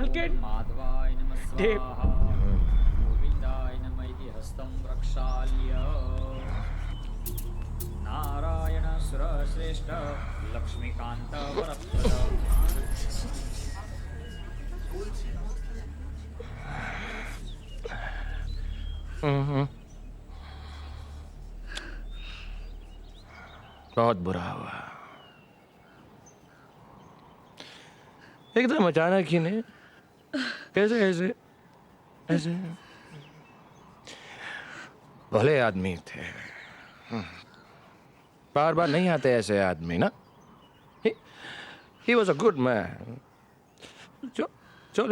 Alkid. माधवाय नमः Tape. स्वाहा गोविन्दाय नमः इति हस्तं प्रक्षाल्य नारायण सुरश्रेष्ठ लक्ष्मीकान्त वरप्रद बहुत बुरा हुआ, एकदम अचानक ही नहीं। कैसे ऐसे ऐसे भले आदमी थे, बार बार नहीं आते ऐसे आदमी ना। He was a good man. चलो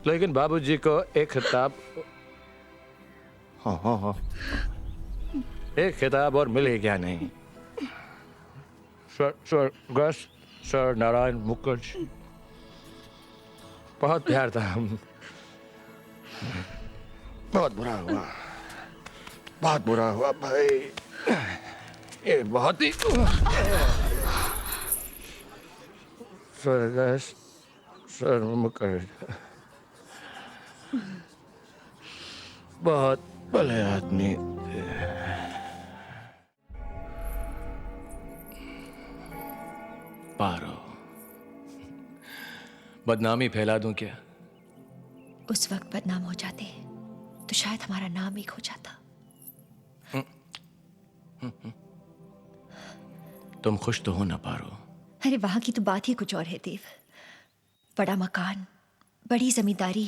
लेकिन बाबूजी को एक खिताब, हाँ, एक खिताब और मिले क्या नहीं। सर नारायण मुखर्जी, बहुत प्यार था। बहुत बुरा हुआ, बहुत बुरा हुआ भाई, ये बहुत ही सर मुखर्जी बहुत भले आदमी थे। पारो, बदनामी फैला दूं क्या? उस वक्त बदनाम हो जाते तो शायद हमारा नाम ही खो जाता। तुम खुश तो हो ना पारो? अरे वहां की तो बात ही कुछ और है देव। बड़ा मकान, बड़ी जमींदारी,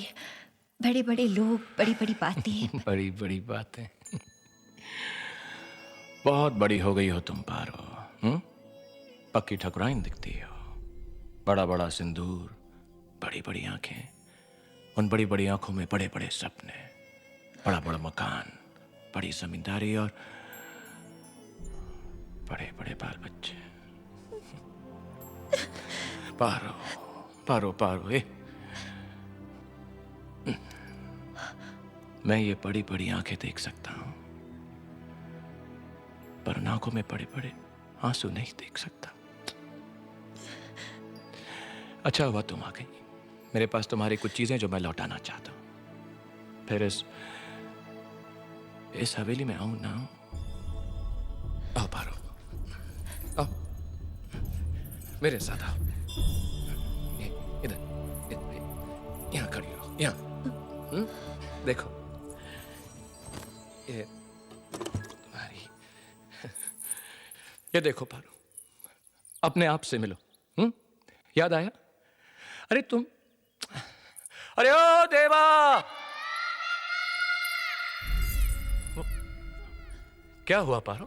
बड़े बड़े लोग, बड़ी बड़ी बातें। बड़ी बड़ी बातें। बहुत बड़ी हो गई हो तुम पारो। पक्की ठकुराइन दिखती हो, बड़ा बड़ा सिंदूर, बड़ी बड़ी आंखें, उन बड़ी बड़ी आंखों में बड़े बड़े सपने, बड़ा बड़ा मकान, बड़ी जमींदारी और बड़े बड़े बाल बच्चे। पारो पारो पारो, मैं ये बड़ी बड़ी आंखें देख सकता हूं, पर उन आंखों में बड़े बड़े आंसू नहीं देख सकता। अच्छा हुआ तुम आ गई, मेरे पास तुम्हारी कुछ चीजें जो मैं लौटाना चाहता हूं। फिर इस हवेली में आऊं ना आऊं? आओ पारो, आओ मेरे साथ आओ। इधर यहां खड़ी रहो, यहां। देखो ये तुम्हारी, ये देखो पारो, अपने आप से मिलो। याद आया? अरे तुम, अरे ओ देवा, क्या हुआ पारो?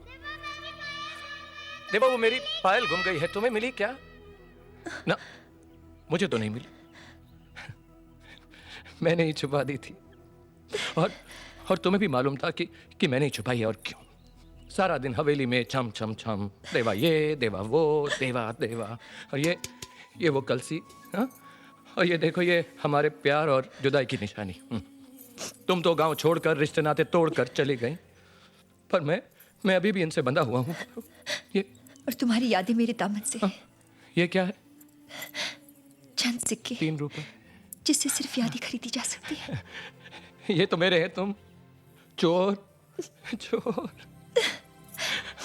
देवा वो मेरी पायल गुम गई है, तुम्हें मिली क्या? ना, मुझे तो नहीं मिली, मैंने ही छुपा दी थी। और तुम्हें भी मालूम था कि मैंने ही छुपाई है। और क्यों? सारा दिन हवेली में छम छम छम, देवा ये देवा वो, देवा देवा, और ये वो कलसी, हाँ? और ये देखो ये हमारे प्यार और जुदाई की निशानी। तुम तो गांव छोड़कर, रिश्ते नाते तोड़कर चली गई, पर मैं अभी भी इनसे बंधा हुआ हूं। ये और तुम्हारी यादें मेरे दामन से। ये क्या है? चंद सिक्के, 3 रुपए, जिससे सिर्फ यादें खरीदी जा सकती है। ये तो मेरे हैं, तुम चोर चोर।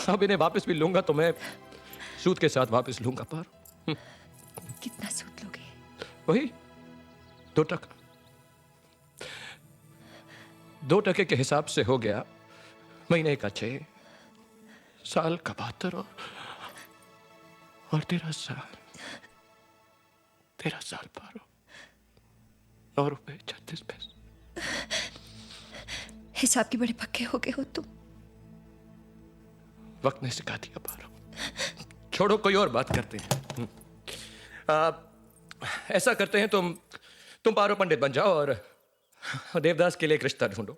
अब इन्हें वापस भी लूंगा तो मैं सूद के साथ वापस लूंगा। पर कितना सूद लोगे? वही 2 टका। 2 टके के हिसाब से हो गया महीने का 6, साल का 72 और 13 साल। 13 साल पारो, 9 रुपए 36 पैसे। हिसाब के बड़े पक्के हो गए हो तुम। वक्त ने सिखा दिया पारो। छोड़ो, कोई और बात करते हैं। ऐसा करते हैं, तुम पारो पंडित बन जाओ और देवदास के लिए एक रिश्ता ढूंढो।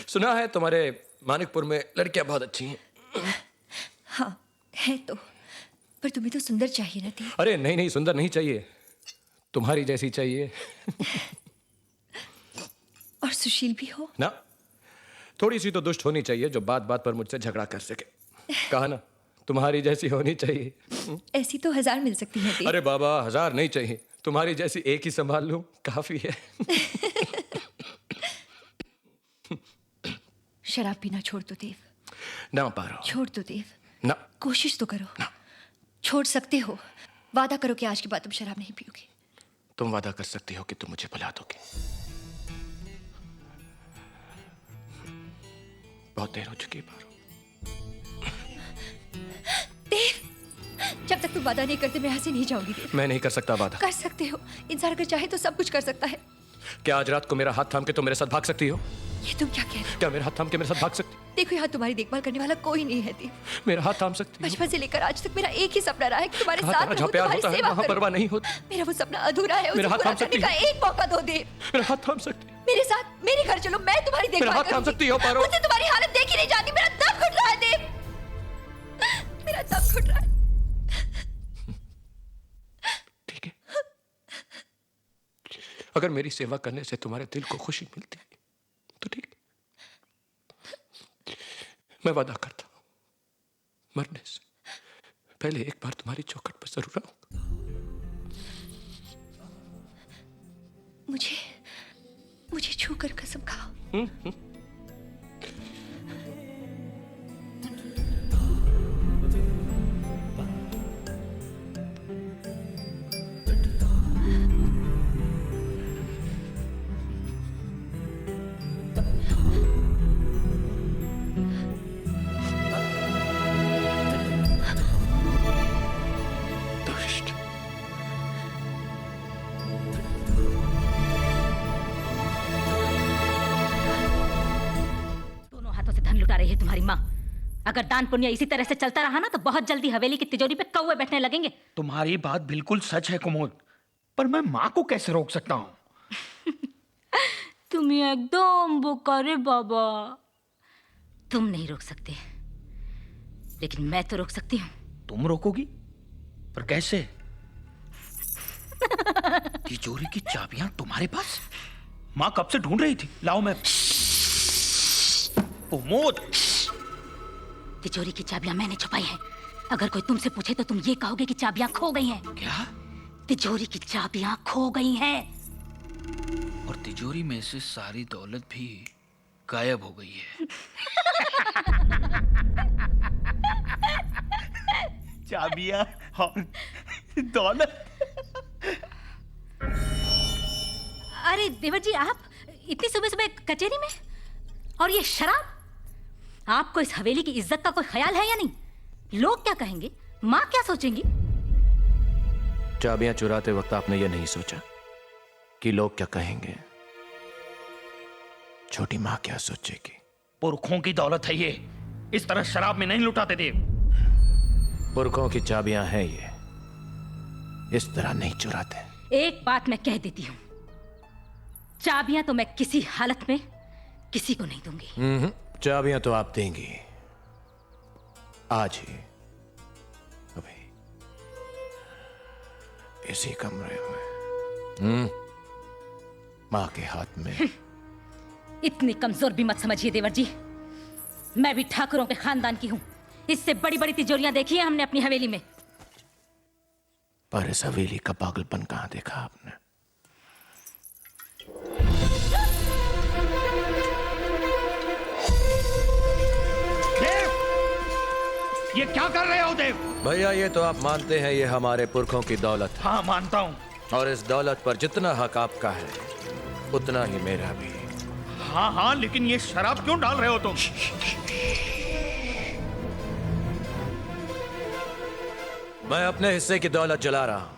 सुना है तुम्हारे मानिकपुर में लड़कियां बहुत अच्छी हैं। हाँ है तो, पर तुम्हें तो सुंदर चाहिए ना थी। अरे नहीं नहीं, सुंदर नहीं चाहिए, तुम्हारी जैसी चाहिए। और सुशील भी हो ना, थोड़ी सी तो दुष्ट होनी चाहिए जो बात बात पर मुझसे झगड़ा कर सके। कहा ना, तुम्हारी जैसी होनी चाहिए। ऐसी तो 1000 मिल सकती है देव। अरे बाबा, 1000 नहीं चाहिए, तुम्हारी जैसी एक ही संभाल लूं काफी है। शराब पीना छोड़ दो देव, ना पारो, छोड़ दो देव, ना। कोशिश तो करो। ना। छोड़ सकते हो, वादा करो कि आज के बाद तुम शराब नहीं पियोगे। तुम वादा कर सकती हो कि तुम मुझे भुला दोगे। बहुत देर हो चुकी है पारो। देव, जब तक तुम वादा नहीं करते मैं यहाँ से नहीं जाऊंगी देव। मैं नहीं कर सकता वादा। कर सकते हो, इंसान अगर चाहे तो सब कुछ कर सकता है। क्या आज रात को मेरा हाथ थाम के तुम मेरे साथ भाग सकती हो? ये तुम क्या कह रहे हो? क्या मेरा हाथ थाम के मेरे साथ भाग सकती? देखो यहाँ तुम्हारी देखभाल करने वाला कोई नहीं है देव। मेरा हाथ थाम सकती हो? बचपन से लेकर आज तक मेरा एक ही सपना रहा है कि तुम्हारे कहा साथ था, रहूं, जहाँ प्यार तुम्हारी होता है सेवा वहाँ करूं। परवाह नहीं होती। मेरा वो सपना अधूरा है, उसे मेरा हाथ पूरा थाम सकती करने का हो? एक मौका दो देव। मेरा हाथ थाम सकती हो? मेरे साथ मेरे घर चलो, मैं तुम्हारी मेरा देखभाल हाथ थाम करूंगी। सकती हो पारो? मुझसे तुम्हारी हालत देखी नहीं जाती, मेरा दम घुट रहा है देव, मेरा दम घुट रहा है। ठीक है, अगर मेरी सेवा करने से तुम्हारे दिल को खुशी मिलती है तो ठीक है। मैं वादा करता हूं, मरने से पहले एक बार तुम्हारी चौखट पर जरूर आऊंगा। मुझे छू कर कसम खाओ। दुष्ट। दोनों हाथों से धन लुटा रही है तुम्हारी माँ। अगर दान पुण्य इसी तरह से चलता रहा ना तो बहुत जल्दी हवेली की तिजोरी पे कौवे बैठने लगेंगे। तुम्हारी बात बिल्कुल सच है कुमुद, पर मैं माँ को कैसे रोक सकता हूँ? तुम एकदम बोकारे बाबा। तुम नहीं रोक सकते, लेकिन मैं तो रोक सकती हूँ। तुम रोकोगी? पर कैसे? तिजोरी की चाबियां तुम्हारे पास? माँ कब से ढूंढ रही थी। लाओ मैं। कुमुद, तिजोरी की चाबियां मैंने छुपाई हैं। अगर कोई तुमसे पूछे तो तुम ये कहोगे कि चाबियां खो गई हैं। क्या? तिजोरी की चाबियां खो गई हैं। और तिजोरी में से सारी दौलत भी गायब हो गई है। चाबियां और दौलत। अरे देवर जी, आप इतनी सुबह सुबह कचहरी में, और ये शराब? आपको इस हवेली की इज्जत का कोई ख्याल है या नहीं? लोग क्या कहेंगे, माँ क्या सोचेंगी? चाबियां चुराते वक्त आपने ये नहीं सोचा कि लोग क्या कहेंगे, छोटी माँ क्या सोचेगी? पुरखों की दौलत है ये, इस तरह शराब में नहीं लुटाते देव। पुरखों की चाबियां हैं ये, इस तरह नहीं चुराते। एक बात मैं कह देती हूँ, चाबियां तो मैं किसी हालत में किसी को नहीं दूंगी। चाबियां तो आप देंगी आज ही, अभी इसी कमरे में, माँ के हाथ में। इतनी कमजोर भी मत समझिए देवर जी, मैं भी ठाकुरों के खानदान की हूँ। इससे बड़ी बड़ी तिजोरियां देखी है हमने अपनी हवेली में। पर इस हवेली का पागलपन कहां देखा आपने? देव, ये क्या कर रहे हो देव? भैया, ये तो आप मानते हैं ये हमारे पुरखों की दौलत है, हाँ मानता हूँ। और इस दौलत पर जितना हक आपका है उतना ही मेरा भी। हाँ हाँ, लेकिन ये शराब क्यों डाल रहे हो तुम? मैं अपने हिस्से की दौलत जला रहा हूं,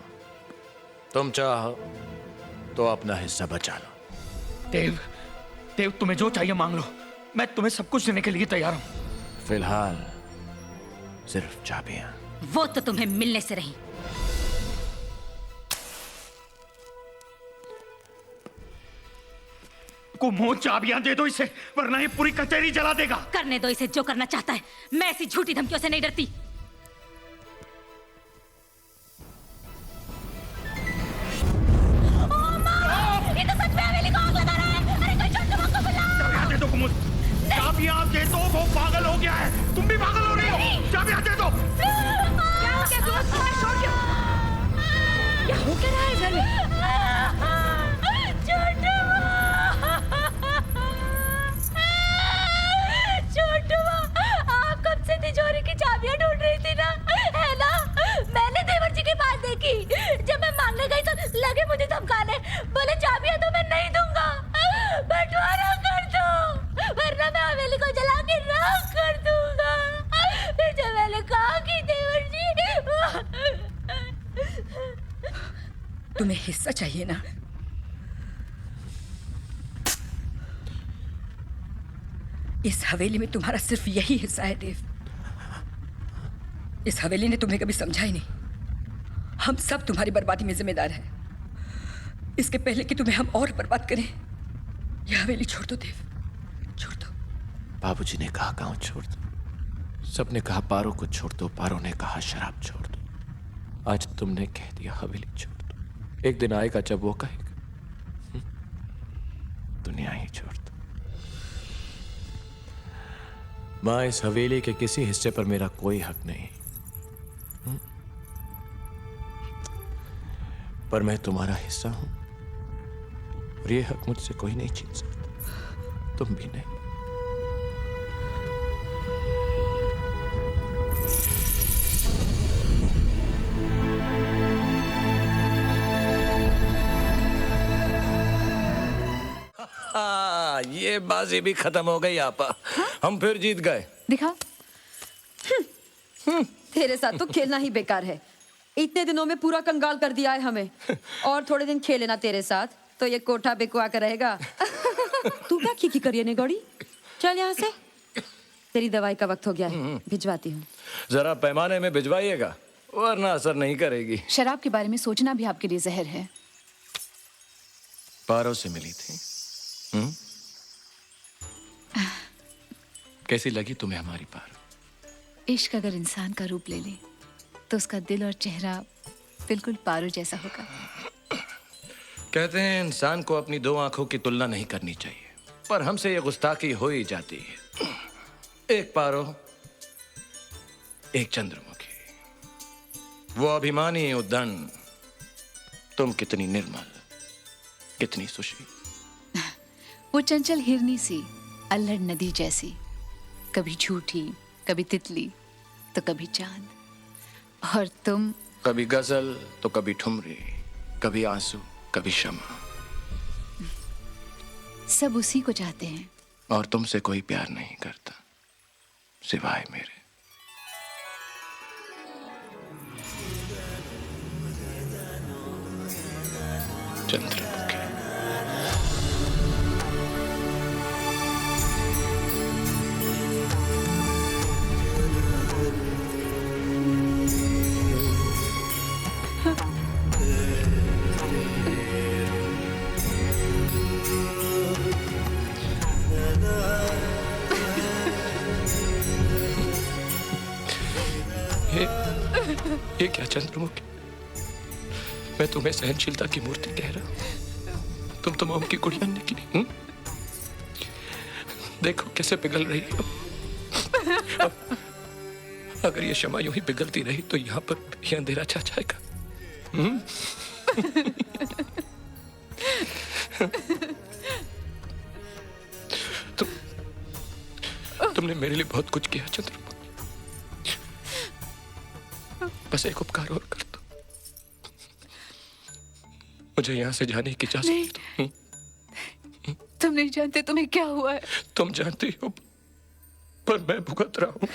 तुम चाहो तो अपना हिस्सा बचा लो। देव, देव तुम्हें जो चाहिए मांग लो, मैं तुम्हें सब कुछ देने के लिए तैयार हूँ। फिलहाल सिर्फ चाबियां। वो तो तुम्हें मिलने से रही। कुमुद, चाबियां दे दो इसे, वरना ये पूरी कचहरी जला देगा। करने दो इसे जो करना चाहता है, मैं ऐसी झूठी धमकियों से नहीं डरती। ये तो सच में हवेली को आग लगा रहा है। अरे कोई छोटे को बुलाओ। चाबियां दे दो कुमुद, चाबियां दे दो, वो पागल हो गया है। तुम भी पागल हो रही हो। चाबियां दे दो। चले। छोटू, आप कब से तिजोरी की चाबियां ढूंढ रही थी ना, है ना? मैंने देवर जी के पास देखी, जब मैं मांगने गई तो लगे मुझे धमकाने, बोले चाबियां तो मैं नहीं दूंगा, बंटवारा कर दो, वरना मैं हवेली को जला के राख कर दूंगा। फिर जब मैंने कहा कि देवर जी, तुम्हें हिस्सा चाहिए ना? इस हवेली में तुम्हारा सिर्फ यही हिस्सा है देव। इस हवेली ने तुम्हें कभी समझा ही नहीं। हम सब तुम्हारी बर्बादी में जिम्मेदार हैं। इसके पहले कि तुम्हें हम और बर्बाद करें, यह हवेली छोड़ दो देव, छोड़ दो। बाबूजी ने कहा गांव छोड़ दो, सबने कहा पारो को छोड़ दो, पारो ने कहा शराब छोड़ दो, आज तुमने कह दिया हवेली छोड़ दो। एक दिन आएगा जब वो कहेगा दुनिया ही छोड़ दो। मां, इस हवेली के किसी हिस्से पर मेरा कोई हक नहीं, पर मैं तुम्हारा हिस्सा हूं और ये हक मुझसे कोई नहीं छीन सकता, तुम भी नहीं। ये बाजी भी खत्म हो गई आपा। हम फिर जीत गए। दिखा। तेरे साथ तो खेलना ही बेकार है। इतने दिनों में पूरा कंगाल कर दिया है हमें। और थोड़े दिन खेले ना तेरे साथ तो ये कोठा बिकवा कर रहेगा। तू क्या खीखी करिए ने गौड़ी? चल यहाँ से। तेरी दवाई का वक्त हो गया है, भिजवाती हूँ। जरा पैमाने में भिजवाइएगा, वरना असर नहीं करेगी। शराब के बारे में सोचना भी आपके लिए जहर है। पारो से मिली थी। कैसी लगी तुम्हें हमारी पारो? इश्क अगर इंसान का रूप ले ले तो उसका दिल और चेहरा बिल्कुल पारो जैसा होगा। कहते हैं इंसान को अपनी दो आंखों की तुलना नहीं करनी चाहिए, पर हमसे ये गुस्ताखी हो ही जाती है। एक पारो, एक चंद्रमुखी, वो अभिमानी उद्दंड, तुम कितनी निर्मल, कितनी सुशील। वो चंचल हिरनी सी, अल्हड़ नदी जैसी, कभी झूठी, कभी तितली तो कभी चांद। और तुम कभी गजल तो कभी ठुमरी, कभी आंसू, कभी क्षमा। सब उसी को चाहते हैं। और तुमसे कोई प्यार नहीं करता सिवाय मेरे। चंद्रमुखी। ये क्या चंद्रमुखी, मैं तुम्हें सहनशीलता की मूर्ति कह रहा हूं, तुम तो मोम की गुड़िया निकली। देखो कैसे पिघल रही है। अगर ये क्षमा यूं ही पिघलती रही तो यहाँ पर ये अंधेरा छा जाएगा। तुमने मेरे लिए बहुत कुछ किया चंद्रमुखी, बस एक उपकार और कर दो, मुझे यहाँ से जाने की इजाजत दो। तुम नहीं जानते तुम्हें क्या हुआ है। तुम जानती हो, पर मैं भुगत रहा हूँ।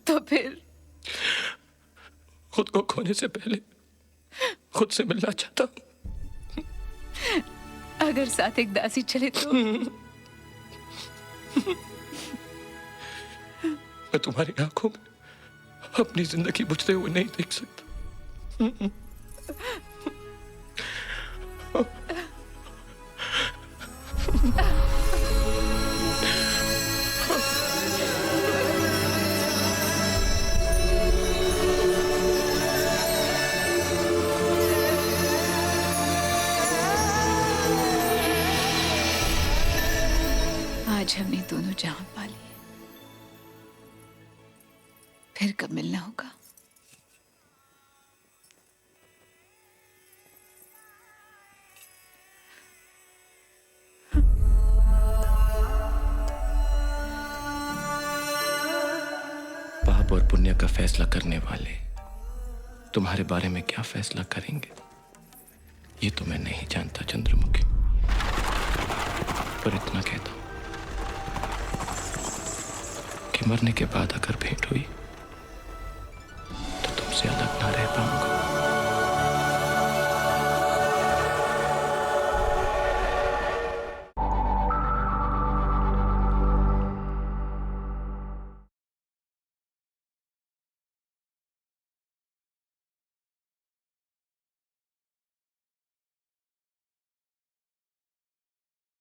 तो फिर खुद को खोने से पहले खुद से मिलना चाहता हूँ। अगर साथ एक दासी चले तो मैं तुम्हारी आंखों में अपनी जिंदगी बुझते हुए नहीं देख सकता। आज हमने दोनों जहां पा लिए, फिर कब मिलना होगा। का फैसला करने वाले तुम्हारे बारे में क्या फैसला करेंगे ये तो मैं नहीं जानता चंद्रमुखी, पर इतना कहता हूं कि मरने के बाद अगर भेंट हुई तो तुमसे अलग ना रह पाऊंगा।